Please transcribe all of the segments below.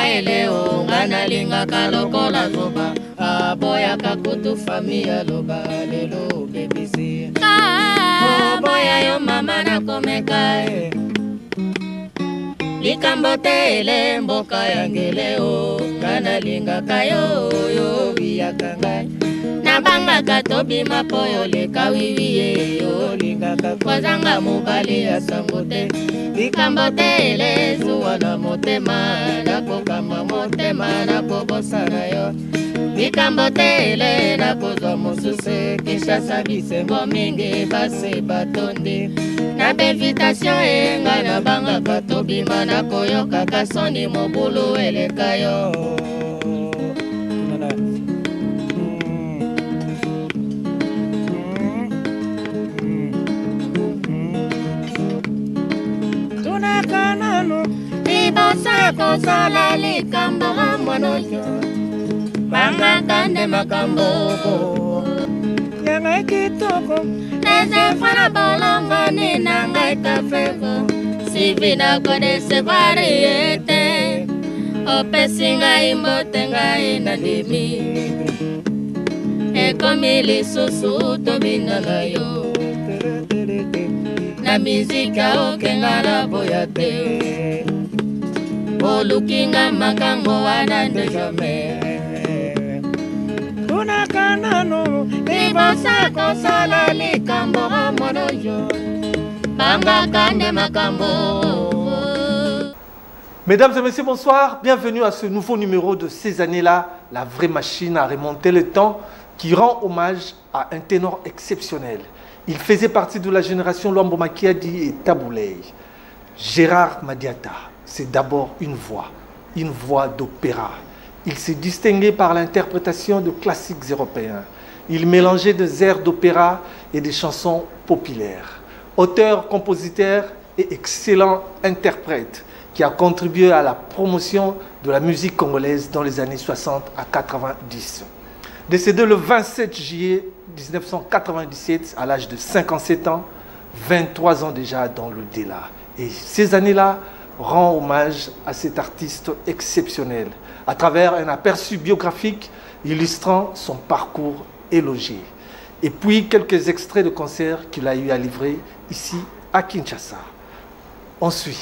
eleo ngana linga kalokola zoba boya kakutu famia loba lelo bebisi boya yo mama na komeka likambo tele mboka yangeleo ngana linga kayo yo biyakanga nabanga katobi mapoyo leka wiwiye yo linga kakozanga mobali ya sangote likambo tele zuwa na motema nakokama motema nakobosana yo likambo tele nakozwa mosuse kishasa bisengo mingi base batondi na bevitation enga nabanga katobima nakoyoka kasoni mobulu eleka yo Ibosa kosala likambo monojo Banga kande makambo Yanga kitoko Neze fana bolongo ni nangai kafeko Sivina kode se variete Opesinga imbote ngai nandimi Eko mili susu tobina gayo Na mizika okenga na boyate Olukinga makango wadande jamais Kuna kanano Ibosa kosala likambo monojo Banga kande makambo. Mesdames et messieurs, bonsoir. Bienvenue à ce nouveau numéro de ces années-là, la vraie machine à remonter le temps qui rend hommage à un ténor exceptionnel. Il faisait partie de la génération Luambo Makiadi et Tabouley. Gérard Madiata, c'est d'abord une voix d'opéra. Il s'est distingué par l'interprétation de classiques européens. Il mélangeait des airs d'opéra et des chansons populaires. Auteur, compositeur et excellent interprète qui a contribué à la promotion de la musique congolaise dans les années 60 à 90. Décédé le 27 juillet 1997 à l'âge de 57 ans, 23 ans déjà dans le delà. Et ces années-là rend hommage à cet artiste exceptionnel à travers un aperçu biographique illustrant son parcours élogié. Et puis quelques extraits de concerts qu'il a eu à livrer ici à Kinshasa. On suit.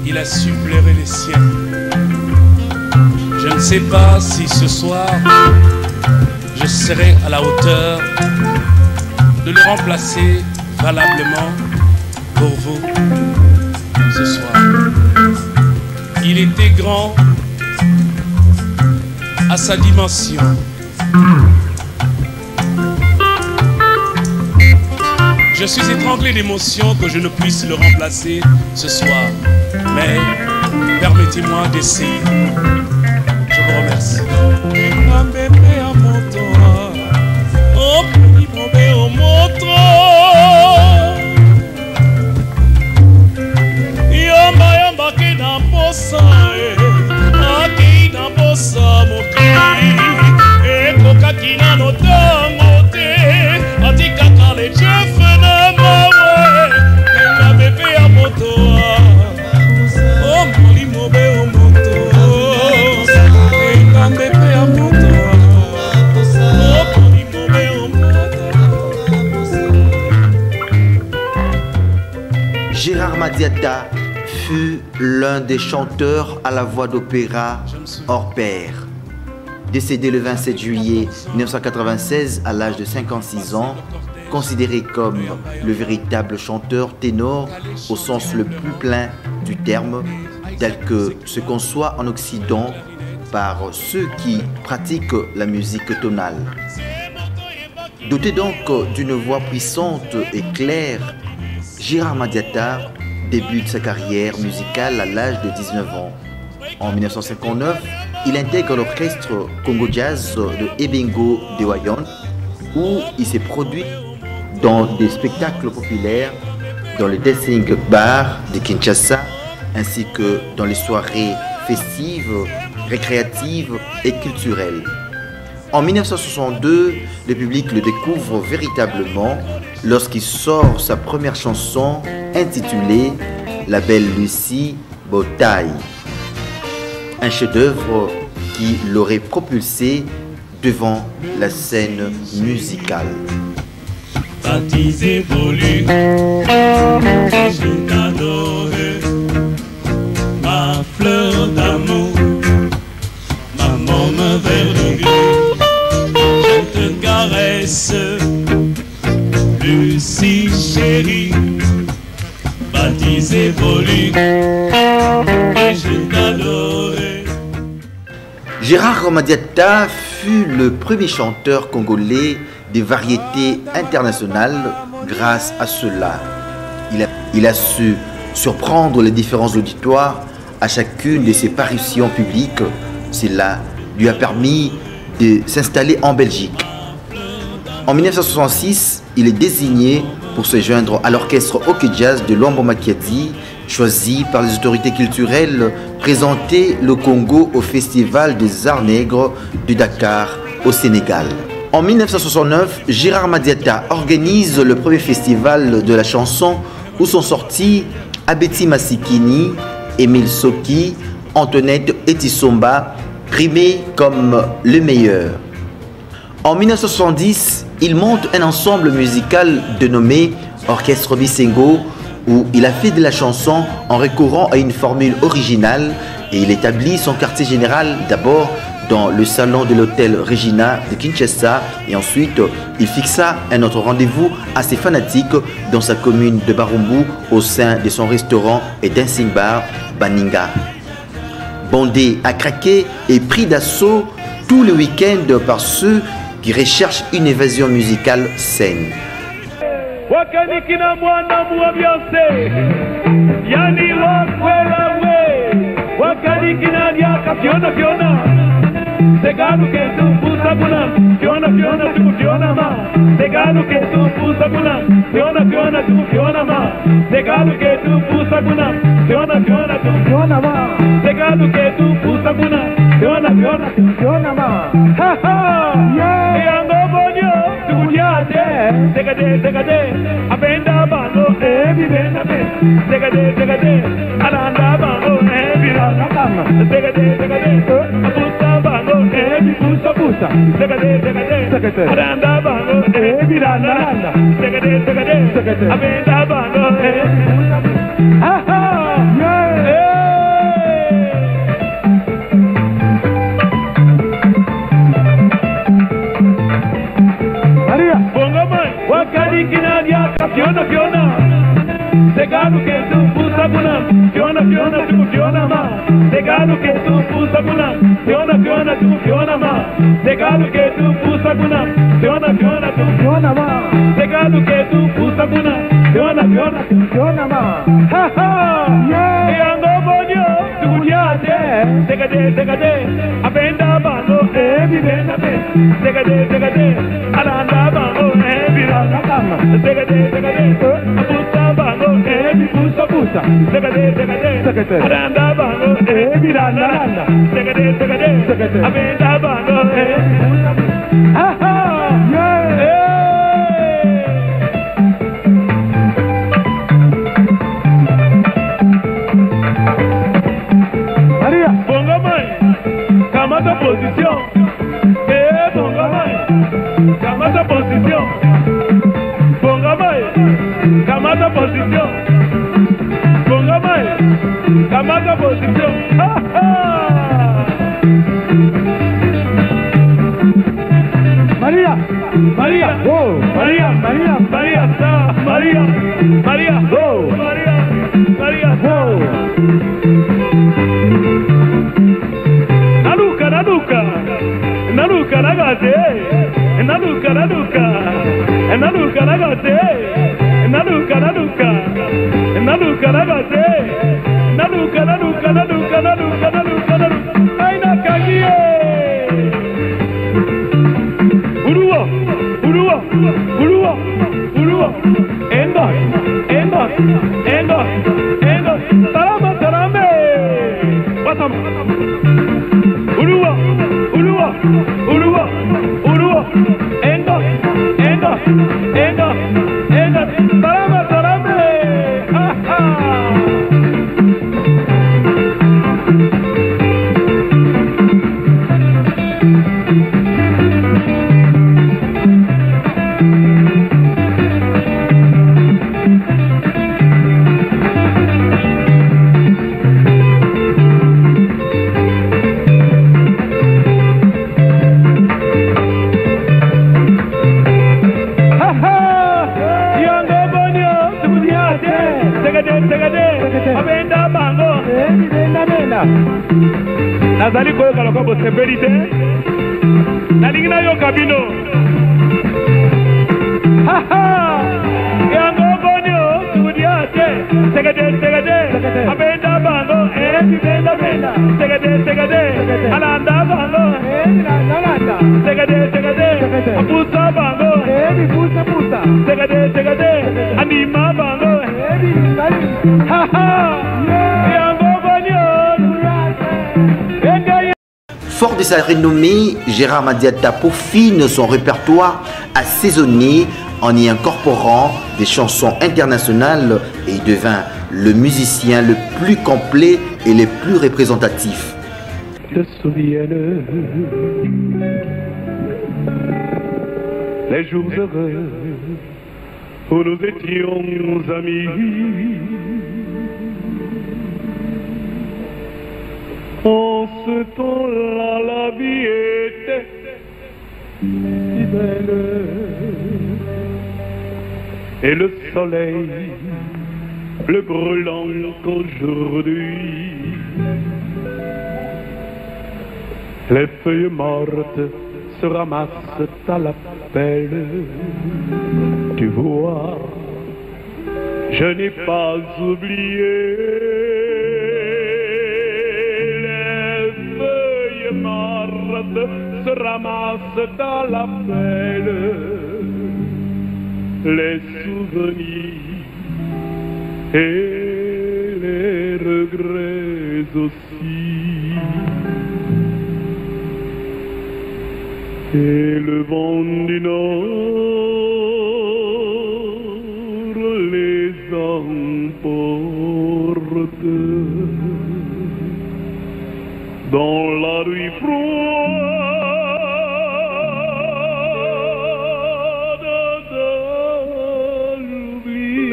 Il a su pleurer les siens. Je ne sais pas si ce soir je serai à la hauteur de le remplacer valablement pour vous ce soir. Il était grand à sa dimension. Je suis étranglé d'émotion que je ne puisse le remplacer ce soir. Mais permettez-moi d'essayer. Je vous remercie. Gérard Madiata fut l'un des chanteurs à la voix d'opéra hors pair. Décédé le 27 juillet 1996 à l'âge de 56 ans, considéré comme le véritable chanteur ténor au sens le plus plein du terme, tel que se conçoit en Occident par ceux qui pratiquent la musique tonale. Doté donc d'une voix puissante et claire, Gérard Madiata débute sa carrière musicale à l'âge de 19 ans. En 1959, il intègre l'orchestre Congo Jazz de Ebengo de Wayon, où il s'est produit dans des spectacles populaires, dans le dancing bar de Kinshasa, ainsi que dans les soirées festives, récréatives et culturelles. En 1962, le public le découvre véritablement lorsqu'il sort sa première chanson intitulée La Belle Lucie Botaille. Un chef-d'œuvre qui l'aurait propulsé devant la scène musicale. Baptisé voulu, je t'adore, ma fleur d'amour, maman me vergue, je te caresse, Lucie chérie, baptisé voulu, je t'adore. Gérard Ramadiata fut le premier chanteur congolais des variétés internationales grâce à cela. Il a su surprendre les différents auditoires à chacune de ses parutions publiques. Cela lui a permis de s'installer en Belgique. En 1966, il est désigné pour se joindre à l'orchestre Hockey Jazz de Luambo Makiadi, choisi par les autorités culturelles, présenter le Congo au Festival des Arts Nègres de Dakar au Sénégal. En 1969, Gérard Madiata organise le premier festival de la chanson où sont sortis Abeti Masikini, Émile Soki, Antoinette Etissomba, primés comme le meilleur. En 1970, il monte un ensemble musical dénommé Orchestre Bisengo où il a fait de la chanson en recourant à une formule originale et il établit son quartier général d'abord dans le salon de l'hôtel Regina de Kinshasa et ensuite il fixa un autre rendez-vous assez fanatique dans sa commune de Barumbu au sein de son restaurant et dancing bar Baninga. Bondé à craquer et pris d'assaut tous les week-ends par ceux qui recherchent une évasion musicale saine. Wakanikina mwana muambiance yani wakwela we wakanikina liaka fiona fiona seganu que tu pusa buna fiona fiona tu fiona ma seganu que tu pusa buna fiona fiona tu fiona ma seganu que tu pusa buna fiona fiona tu fiona ma seganu que tu pusa buna fiona fiona tu fiona ma ha ha yeah yango bonyo tu diate segade abenda bango bibenda be segade alanda bango birana kama segade apusta bango bipusa segade alanda bango birana segade abenda bango ha ha yeah Wakanikina liaka fiona fiona seganu que tu pusa buna fiona fiona tu fiona ma seganu que tu pusa buna fiona fiona tu fiona ma seganu que tu pusa buna fiona fiona tu fiona ma seganu que tu pusa buna fiona fiona tu fiona ma ha ha yeah yango bonyo tu diate segade abenda bango bibenda be segade alanda bango birana kama segade apusta bango bipusa segade alanda bango birana segade abenda bango ha ha yeah Maria bongo mai kamata position bongo mai kamata position bongo mai kamata position bongo mai kamata position ha ha Maria oh Maria sa Maria oh Maria oh Naluka nagate naluka nagate naluka nagate aina kagie urua endo tarame watam urua Enga, enga, salame, salame. Ha, ha. Nazali koyoka lokola bosepeli te nalingi nayoka bino yango boni o sukudia te segede abenda bango benda segede alanda bango segede apusa bango segede anima bango yango boni o. Fort de sa renommée, Gérard Madiata peaufine son répertoire assaisonné en y incorporant des chansons internationales et il devint le musicien le plus complet et le plus représentatif. Te souviens-le, les jours heureux où nous étions amis. En ce temps-là, la vie était si belle et le soleil plus brûlant qu'aujourd'hui. Les feuilles mortes se ramassent à la pelle. Tu vois, je n'ai pas oublié. Se ramassent dans la pelle les souvenirs et les regrets aussi. Et le vent du nord les emporte dans la nuit froide de l'oubli.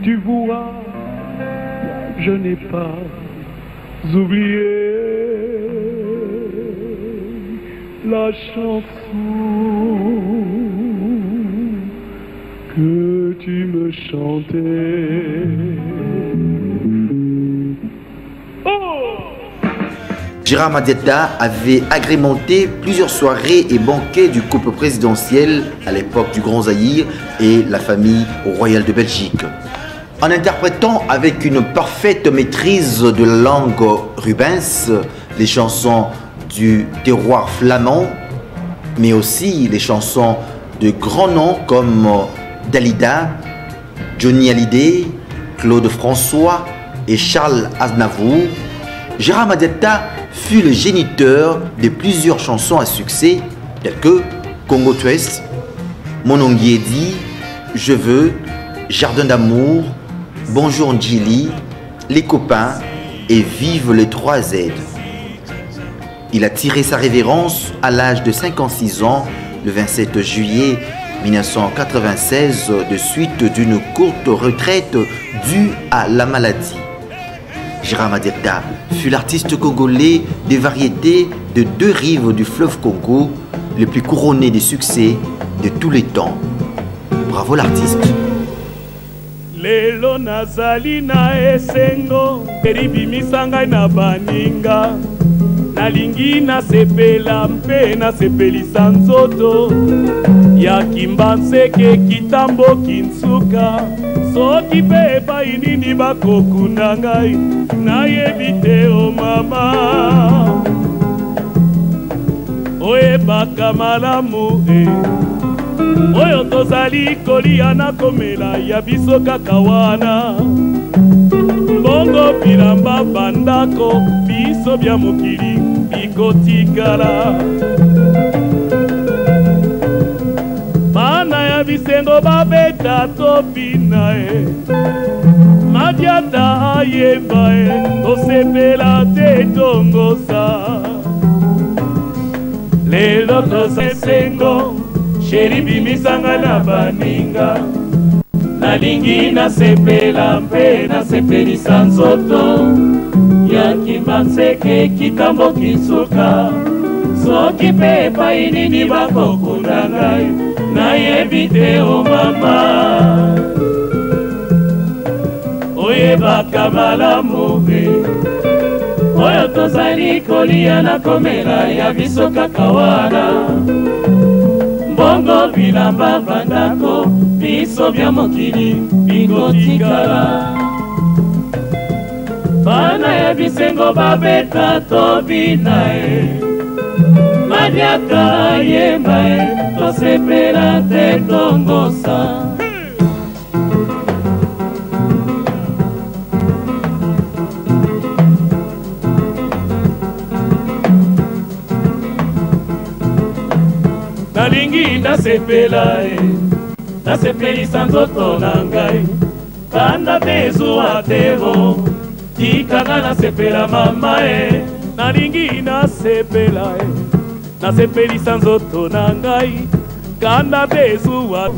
Tu vois, je n'ai pas oublié la chanson que tu me chantais. Gérard Madiata avait agrémenté plusieurs soirées et banquets du couple présidentiel à l'époque du Grand Zaïre et la famille royale de Belgique. En interprétant avec une parfaite maîtrise de la langue Rubens, les chansons du terroir flamand, mais aussi les chansons de grands noms comme Dalida, Johnny Hallyday, Claude François et Charles Aznavour, Gérard Madiata fut le géniteur de plusieurs chansons à succès telles que Congo Twist, Monongiedi, Je veux, Jardin d'amour, Bonjour Njili, Les copains et Vive les 3 Z. Il a tiré sa révérence à l'âge de 56 ans le 27 juillet 1996 de suite d'une courte retraite due à la maladie. Gérard Madiata fut l'artiste congolais des variétés de 2 rives du fleuve Congo, le plus couronné des succès de tous les temps. Bravo l'artiste. Lelo nazali na esengo eribimisa ngai na baninga nalingi nasepela mpe nasepelisa nzoto ya kimbanseke kitambo kinsuka soki mpe epai nini bakokunda ngai nayebi te o mama oyebaka malamu oyo tozali kolia na komela ya biso kaka wana bongo bilamba bandako biso bya mokili bikotikala bisengo babeta topina Madiata ayemba tosepela te tongosa lelo tosesengo sheri bimisanga na baninga nalingi nasepela mpe nasepelisa nzoto ya kimanseke kitambo kisuka soki mpe epai nini bakokunda ngai nayebi te o mama oyebaka malamu oyo tozali kolia na komela ya biso kaka wana mbongo bilamba bandako biso bya mokili bikotikala bana ya bisengo babeta tobina Madiata yemba tosepela te tongosa nalingi nasepela nasepelisa nzoto na ngai kanda bezuwa tero tikanga nasepela mama nalingi nasepela nasepelisa nzoto na ngai kanda bezuwa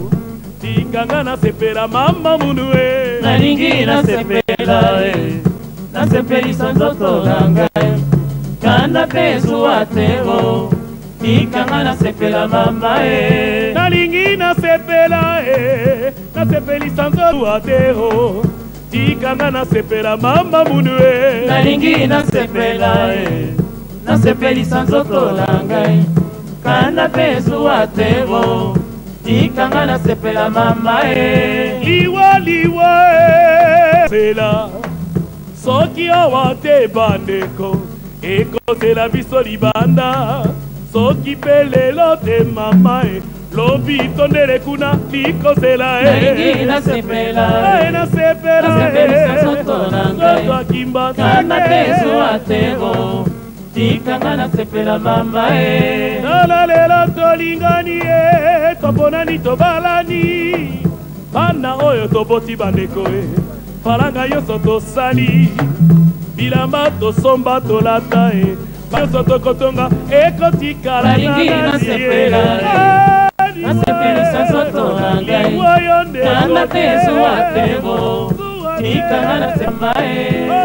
tikanga nasepela mama munu nalingi nasepela nasepelisa nzoto na ngai kanda bezuwa tero tikanga nasepela mama nalingi nasepela nasepelisa nzoto tero tikanga nasepela mama munu nalingi nasepela nasepelisa nzoto na ngai kanda bezuwa tero tikanga nasepela mama liwa sela soki awa te bandeko ekozela biso libanda soki mpe lelo te mama lobi tondele kuna likozela nalingi nasepela nasepelisa nzoto na ngai kanda bezuwa tero tikanga nasepela mama tala lelo tolingani toponani tobalani bana oyo toboti bandeko falanga nyonso tosali bilamba tosomba tolata nyonso tokotonga ekotikala nalingi nasepela nasepelisa nzoto na ngai kanda bezuwa tero tikanga nasepela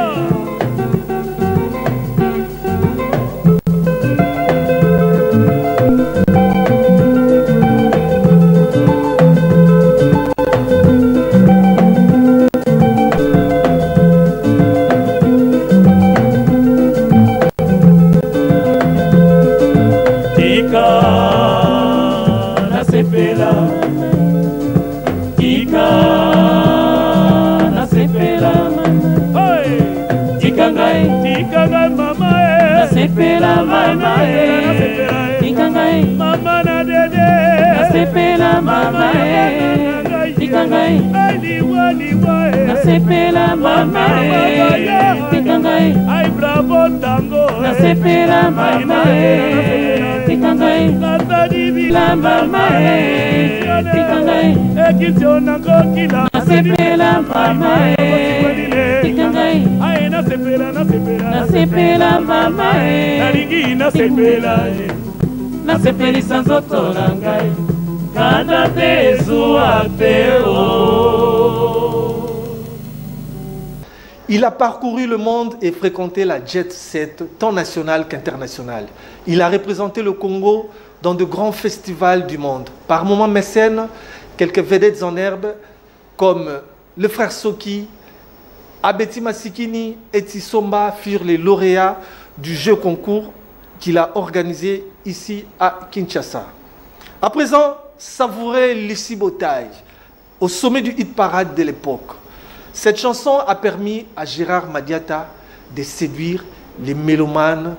nasepela mama tikangai mama na dede nasepela mama tikangai nasepela mama tikangai ai bravo tango nasepela mama tikangai natadi bila mama tikangai ekitiona kokila nasepela mama tikangai ai nasepela mama nalingi nasepela nasepelisa nzoto na ngai kanda bezuwa tero. Il a parcouru le monde et fréquenté la jet set tant nationale qu'internationale. Il a représenté le Congo dans de grands festivals du monde. Par moments mécènes, quelques vedettes en herbe comme le frère Soki, Abeti Masikini et Tissomba furent les lauréats du jeu concours qu'il a organisé ici à Kinshasa. À présent, savourez Lissi Botaï, au sommet du hit parade de l'époque. Cette chanson a permis à Gérard Madiata de séduire les mélomanes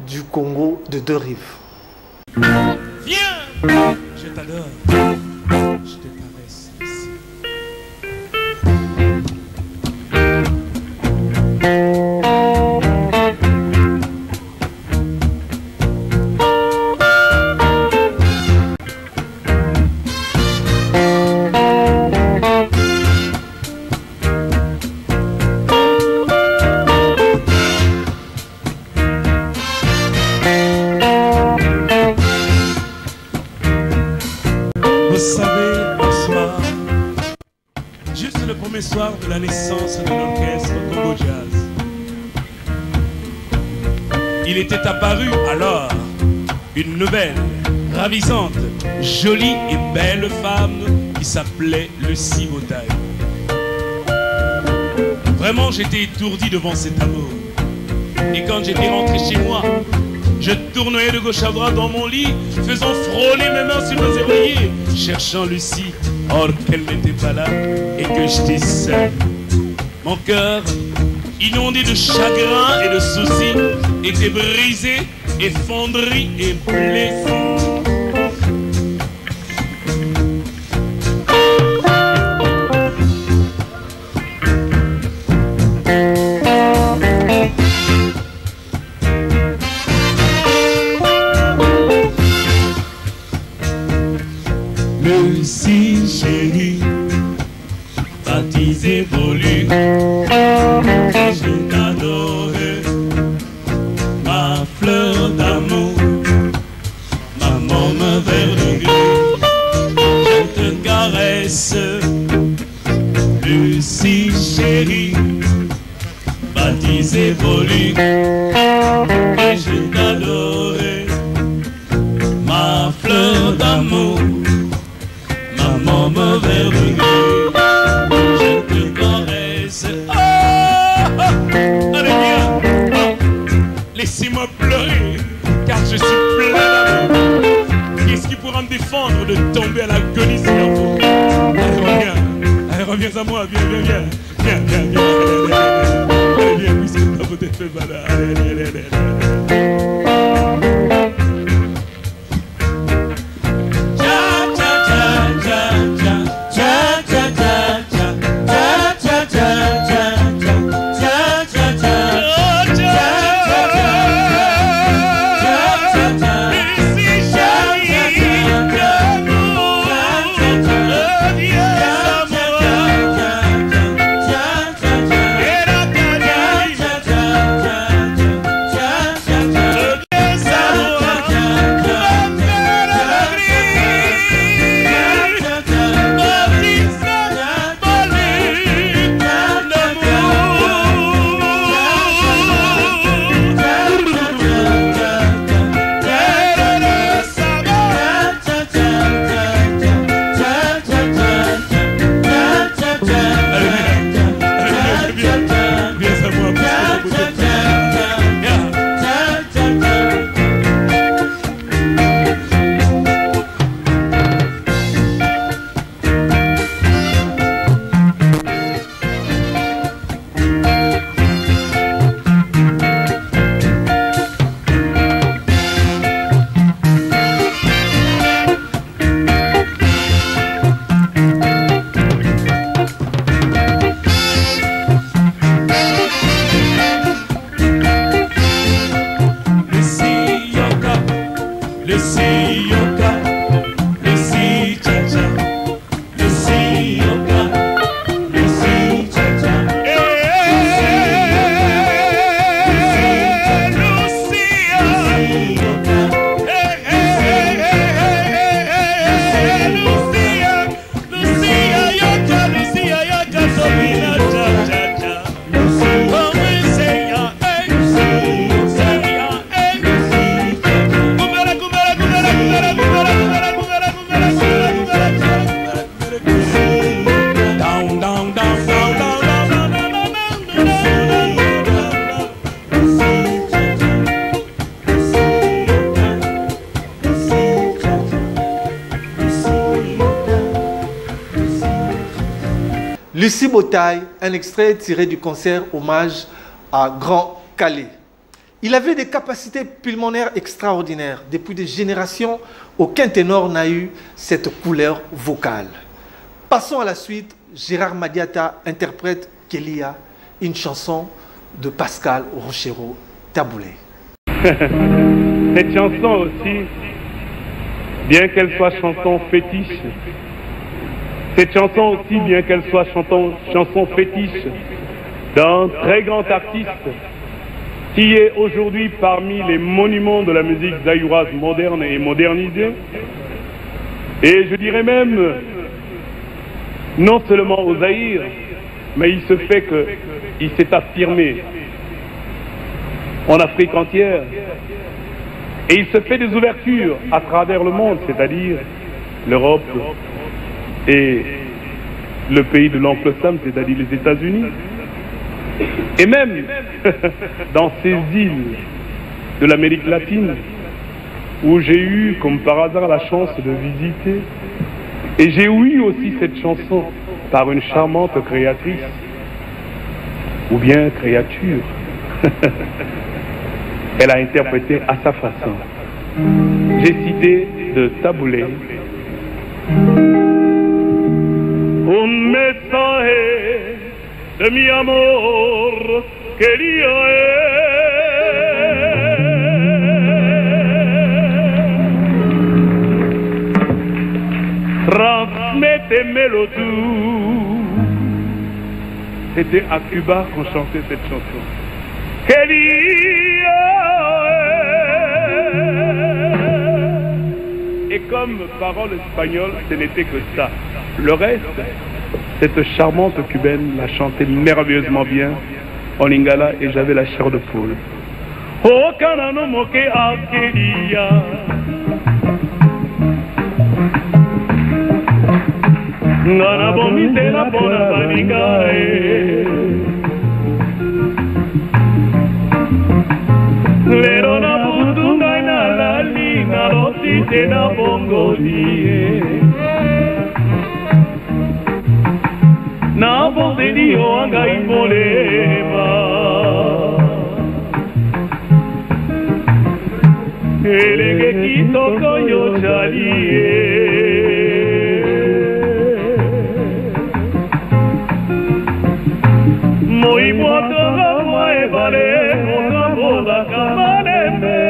du Congo de deux rives. Viens, je t'adore, je te caresse ici. premier soir de la naissance de l'orchestre Congo Jazz. Il était apparu alors une nouvelle, ravissante, jolie et belle femme qui s'appelait Lucie Botaille. Vraiment, j'étais étourdi devant cet amour. Et quand j'étais rentré chez moi, je tournais de gauche à droite dans mon lit, faisant frôler mes mains sur mes oreillers, cherchant Lucie, or qu'elle n'était pas là et que j'étais seul. Mon cœur, inondé de chagrin et de soucis, était brisé, effondré et blessé. Lucie chérie, baptisée volue, je t'adorais, ma fleur d'amour, maman me verrugue, je te caresse, Lucie chérie, baptisée volue, et je t'adorais, ma fleur d'amour. Maman me verrugue, je te caresse. Oh, allez viens, oh, laissez-moi pleurer, car je suis plein d'amour. Qu'est-ce qui pourra me défendre de tomber à l'agonie sans amour? Allez reviens à moi, viens, allez viens, puisque ta beauté fait mal. Allez. Lucie Botaille, un extrait tiré du concert hommage à Grand Calais. Il avait des capacités pulmonaires extraordinaires. Depuis des générations, aucun ténor n'a eu cette couleur vocale. Passons à la suite. Gérard Madiata interprète Kélia, une chanson de Pascal Rochero Taboulé. Cette chanson aussi, bien qu'elle soit chanson fétiche, cette chanson aussi, bien qu'elle soit chanson fétiche d'un très grand artiste qui est aujourd'hui parmi les monuments de la musique zaïroise moderne et modernisée, et je dirais même non seulement au Zaïre, mais il se fait qu'il s'est affirmé en Afrique entière. Et il se fait des ouvertures à travers le monde, c'est-à-dire l'Europe et le pays de l'oncle Sam, c'est-à-dire les États-Unis. Et même dans ces îles de l'Amérique latine, où j'ai eu, comme par hasard, la chance de visiter. Et j'ai ouï aussi cette chanson par une charmante créatrice, ou bien créature. Elle a interprété à sa façon. J'ai cité de Taboulé. Un mensaje de mi amor quería transmétemelo tout. C'était à Cuba qu'on chantait cette chanson. Et comme parole espagnole, ce n'était que ça. Le reste, cette charmante cubaine l'a chanté merveilleusement bien en lingala et j'avais la chair de poule. Oh, canano moque aqueria. Nana bomite la bona banigae. Lero na butunga na la linga rosite na bongolie. Na bondedio anga imoleva. Elege kito koyo chalie. Moi moto la moe vale, moto bola kamaleme.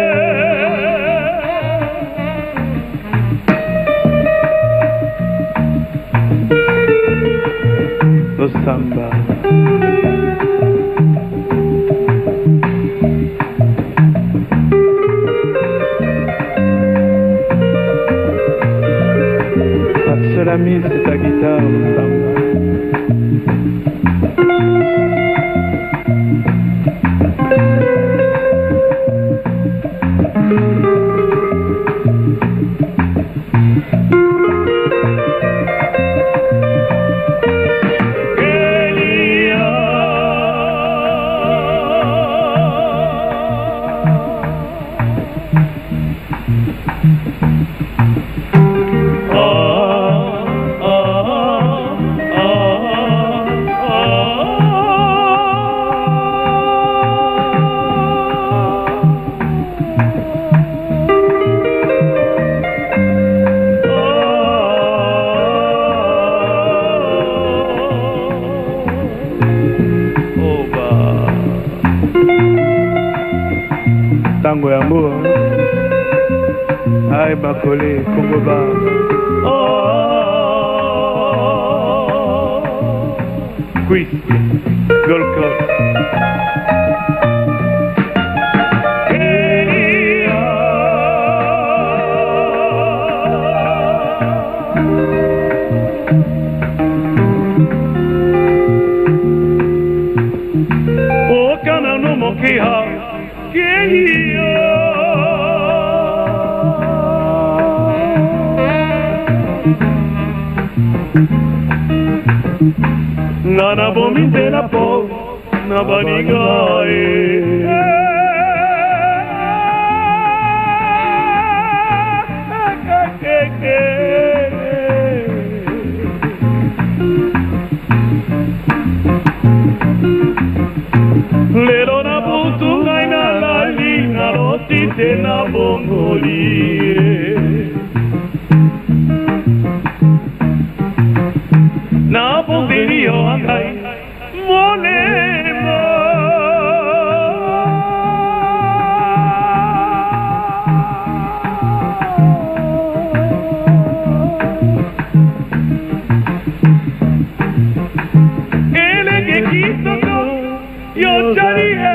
No samba. La seule amie, c'est ta guitare, no samba. Tango ya amour, ay bakole Congo ba. Quiz, Gold Coast. O canano moqueha. Nana bomite na po na banigae. Lero na butu na la linga rotite na bongolie. Na bonderio angai molema. Ele que quiso yo charie.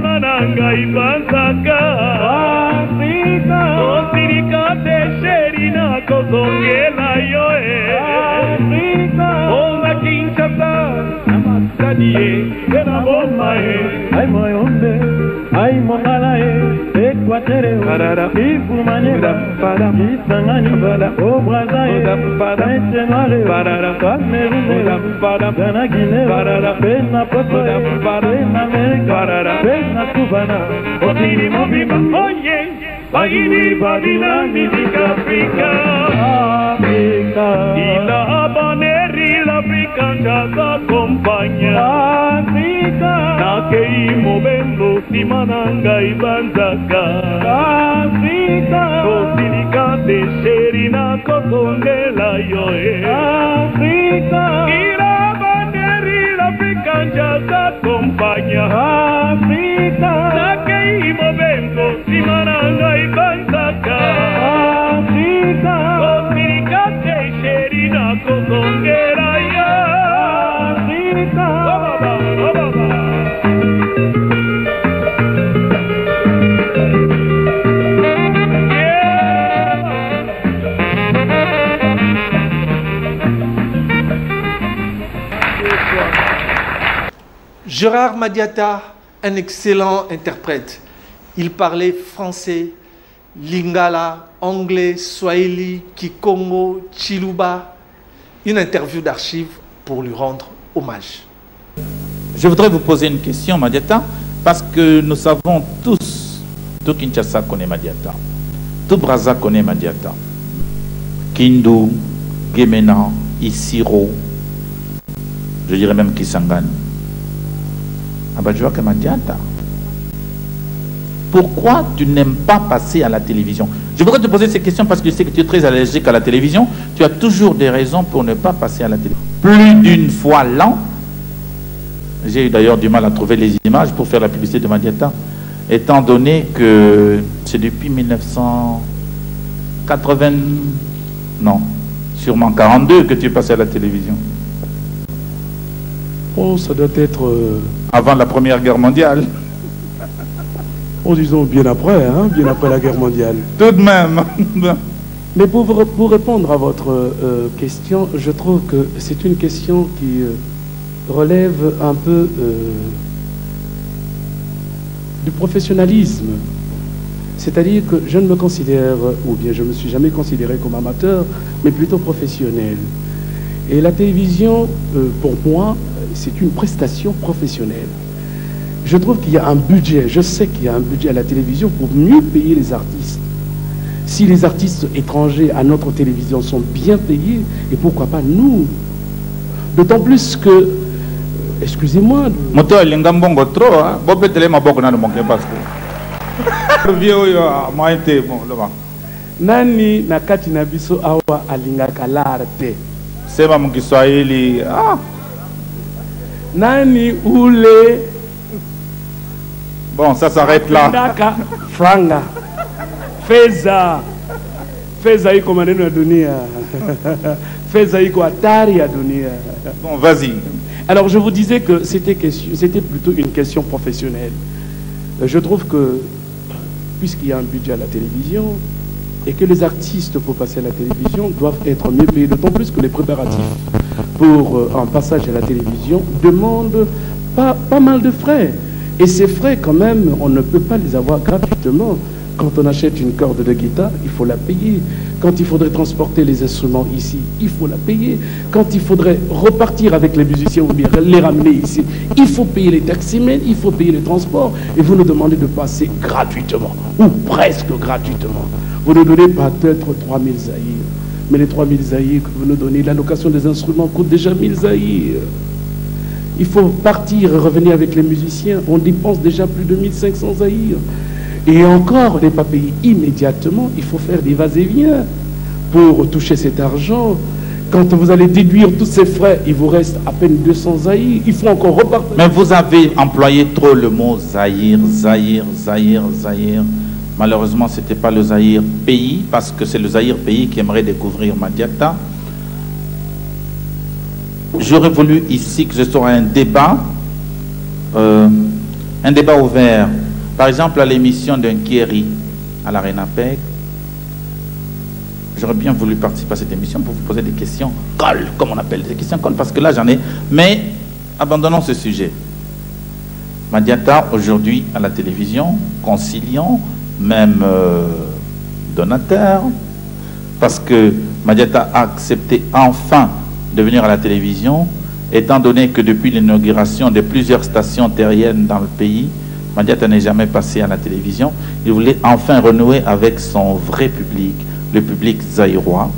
simananga ibanzaka Afrika Osirika tesherina kozongela yoe Afrika Ona Kinshasa Namakadie Ena bomae Ay moyonde Ay mongalae Ekwatere Ifumanyeba Isangani Obrazae Saint-Noire Cameroun Ghana Guinée Pena Poto Pena America Pena Cubana Otini Mobima Oye Bagini Babila Music Africa Africa Ila Abaneri l'Africa Chaza Compagna Africa Nakei Mobendo Simananga Ibanzaka Africa Kosirika Tesherina Kosongela Yoe Africa Ila Abaneri l'Africa Chaza Compagna Africa Nakei Mobendo Simananga Ibanzaka Africa Kosirika Tesherina Kosongela Yoe Africa Gérard Madiata, un excellent interprète. Il parlait français, lingala, anglais, swahili, kikongo, chiluba. Une interview d'archives pour lui rendre hommage. Je voudrais vous poser une question, Madiata, parce que nous savons tous, tout Kinshasa connaît Madiata, tout Brazza connaît Madiata, Kindu, Gemena, Isiro, je dirais même Kisangani. Abadjoua Madiata. Pourquoi tu n'aimes pas passer à la télévision? Je voudrais te poser ces questions parce que je sais que tu es très allergique à la télévision. Tu as toujours des raisons pour ne pas passer à la télévision. Plus d'une fois l'an, j'ai eu d'ailleurs du mal à trouver les images pour faire la publicité de Madiata, étant donné que c'est depuis 1980, non, sûrement 42 que tu es passé à la télévision. Oh, ça doit être... Avant la Première Guerre mondiale. Oh, disons bien après, hein, bien après la guerre mondiale. Tout de même. Mais pour répondre à votre question, je trouve que c'est une question qui relève un peu du professionnalisme. C'est-à-dire que je ne me considère, ou bien je ne me suis jamais considéré comme amateur, mais plutôt professionnel. Et la télévision, pour moi, c'est une prestation professionnelle. Je trouve qu'il y a un budget, je sais qu'il y a un budget à la télévision pour mieux payer les artistes. Si les artistes étrangers à notre télévision sont bien payés, et pourquoi pas nous? D'autant plus que, excusez-moi... Nani nakati na biso awa alingaka l'arte. Sema mkiswahili. Ah. Nani ule. Bon, ça s'arrête là. Franga. Feza. Feza iko maneno ya dunia. Feza iko hatari ya dunia. Bon, vas-y. Alors, je vous disais que c'était plutôt une question professionnelle. Je trouve que, puisqu'il y a un budget à la télévision, et que les artistes, pour passer à la télévision, doivent être mieux payés, d'autant plus que les préparatifs pour un passage à la télévision demandent pas mal de frais. Et ces frais, quand même, on ne peut pas les avoir gratuitement. Quand on achète une corde de guitare, il faut la payer. Quand il faudrait transporter les instruments ici, il faut la payer. Quand il faudrait repartir avec les musiciens ou bien les ramener ici, il faut payer les taximens, il faut payer les transports. Et vous nous demandez de passer gratuitement, ou presque gratuitement. Vous nous donnez peut-être 3000 zaïrs. Mais les 3000 zaïrs que vous nous donnez, la location des instruments coûte déjà 1000 zaïrs. Il faut partir et revenir avec les musiciens. On dépense déjà plus de 1500 zaïrs. Et encore, n'est pas payé immédiatement. Il faut faire des va-et-vient pour toucher cet argent. Quand vous allez déduire tous ces frais, il vous reste à peine 200 zaïrs. Il faut encore repartir. Mais vous avez employé trop le mot zaïr, zaïr, zaïr, zaïr. Malheureusement, ce n'était pas le Zaïre pays, parce que c'est le Zaïre pays qui aimerait découvrir Madiata. J'aurais voulu ici que ce soit un débat Un débat ouvert. Par exemple, à l'émission d'un Kieri à l'Arena PEC, j'aurais bien voulu participer à cette émission pour vous poser des questions colle, comme on appelle des questions colle, parce que là j'en ai. Mais abandonnons ce sujet. Madiata, aujourd'hui à la télévision, conciliant, même donateur, parce que Madiata a accepté enfin de venir à la télévision, étant donné que depuis l'inauguration de plusieurs stations terriennes dans le pays, Madiata n'est jamais passé à la télévision. Il voulait enfin renouer avec son vrai public, le public zaïrois,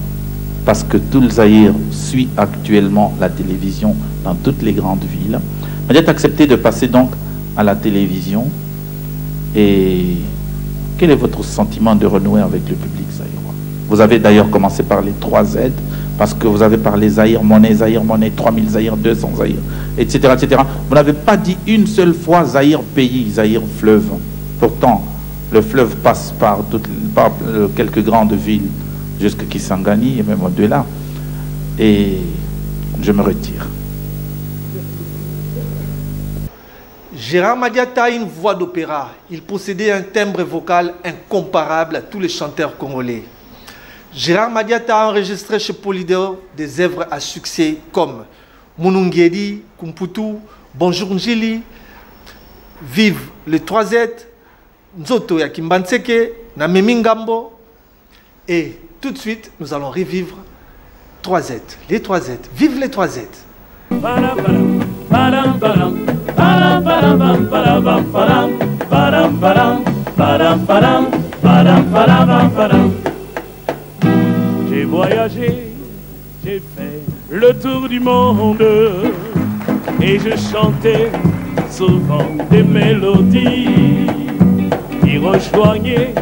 parce que tout le Zaïre suit actuellement la télévision dans toutes les grandes villes. Madiata a accepté de passer donc à la télévision. Et quel est votre sentiment de renouer avec le public zaïrois? Vous avez d'ailleurs commencé par les 3 Z, parce que vous avez parlé Zaïre Monnaie, 3000 Zaïre, 200 Zaïre, etc., etc. Vous n'avez pas dit une seule fois Zaïre pays, Zaïre fleuve. Pourtant, le fleuve passe par quelques grandes villes, jusqu'à Kisangani et même au-delà. Et je me retire. Gérard Madiata a une voix d'opéra. Il possédait un timbre vocal incomparable à tous les chanteurs congolais. Gérard Madiata a enregistré chez Polydor des œuvres à succès comme Munungeri, Kumputu, Bonjour Njili, Vive les 3Z, Nzoto ya Kimbanseke, Namemingambo. Et tout de suite, nous allons revivre 3Z, les 3Z. Vive les 3Z. J'ai voyagé, j'ai fait le tour du monde et je chantais souvent des mélodies qui rejoignaient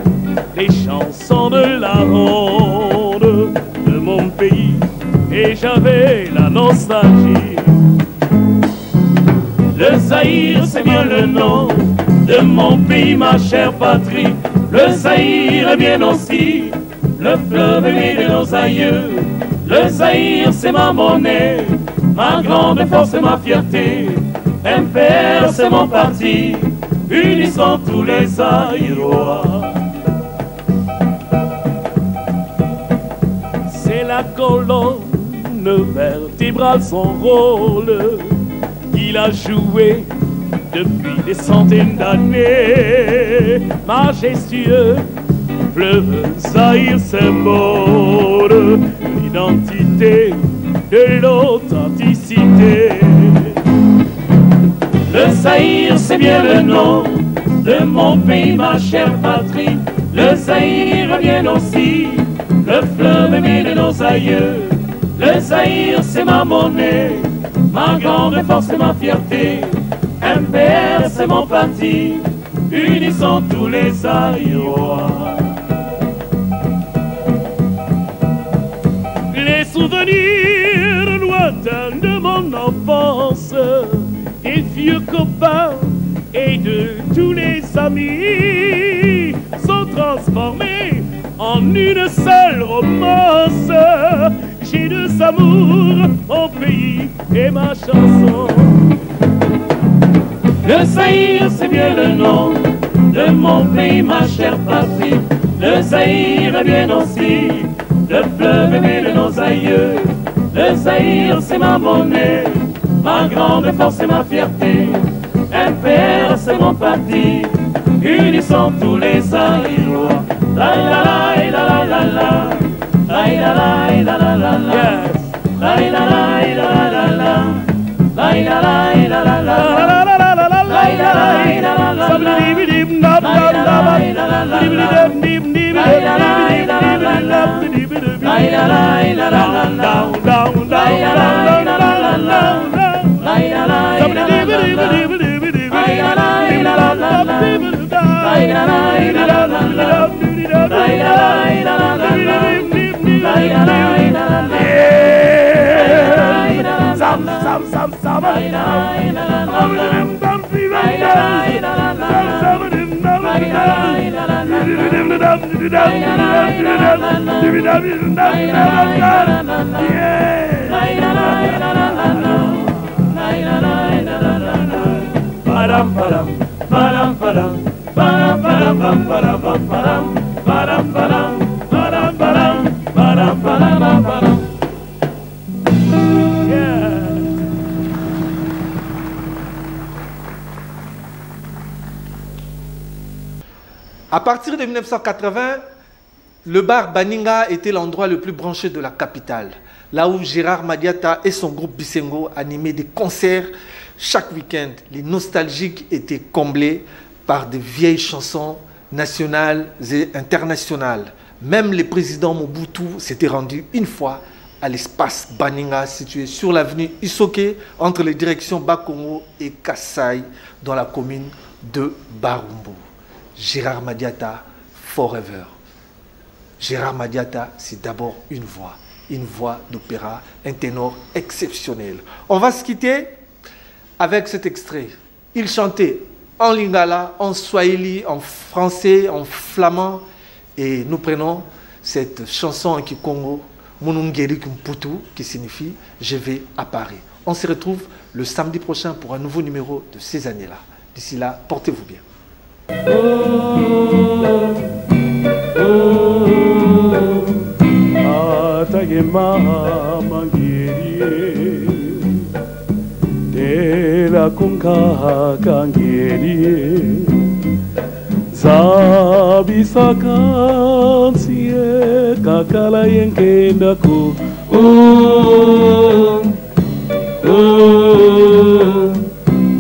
les chansons de la ronde de mon pays et j'avais la nostalgie. Le Zaïre, c'est bien le nom de mon pays, ma chère patrie. Le Zaïre est bien aussi le fleuve aimé de nos aïeux. Le Zaïre, c'est ma monnaie, ma grande force et ma fierté. MPR, c'est mon parti, unissons tous les Zaïrois. C'est la colonne vertébrale, son rôle qu'il a joué depuis des centaines d'années. Majestueux fleuve Zaïre, symbole l'identité de l'authenticité. Le Zaïre, c'est bien le nom de mon pays, ma chère patrie. Le Zaïre est bien aussi le fleuve aimé de nos aïeux. Le Zaïre, c'est ma monnaie, ma grande force et ma fierté. MPR, c'est mon parti, unissons tous les Zaïrois. Les souvenirs lointains de mon enfance, des vieux copains et de tous les amis sont transformés en une seule romance. J'ai deux amours, mon pays et ma chanson. Le Zaïre, c'est bien le nom de mon pays, ma chère patrie. Le Zaïre est bien aussi le fleuve aimé de nos aïeux. Le Zaïre, c'est ma monnaie, ma grande force et ma fierté. MPR, c'est mon parti, unissons tous les Zaïrois. La la la la la la. La la la la la la la. La la la la la la. La la la la la la. La À partir de 1980, le bar Baninga était l'endroit le plus branché de la capitale, là où Gérard Madiata et son groupe Bisengo animaient des concerts chaque week-end. Les nostalgiques étaient comblés par de vieilles chansons nationales et internationales. Même le président Mobutu s'était rendu une fois à l'espace Baninga situé sur l'avenue Isoké entre les directions Bakongo et Kassai dans la commune de Barumbu. Gérard Madiata, forever. Gérard Madiata, c'est d'abord une voix d'opéra, un ténor exceptionnel. On va se quitter avec cet extrait. Il chantait en lingala, en swahili, en français, en flamand. Et nous prenons cette chanson en kikongo, Munungeri Kumputu, qui signifie « Je vais à Paris ». On se retrouve le samedi prochain pour un nouveau numéro de ces années-là. D'ici là, portez-vous bien.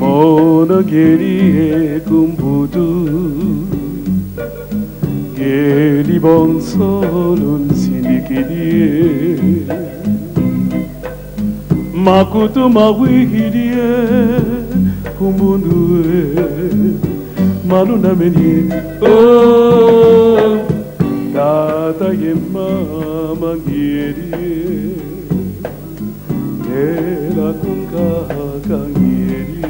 Mona geri kumbudu geri bonsolun sindikidie makutu mawihidie kumbundue maluna menie tata yemma mangieri era kunka kangieri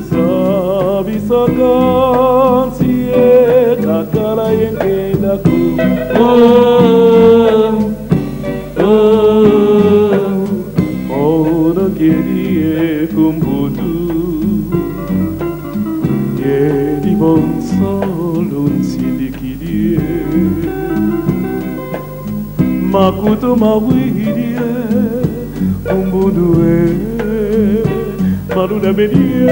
sabisakansie kakala yengenda ku ora gerie kumbudu geri bonsolun silikidie makuto mawidie kumbudue maluna bedie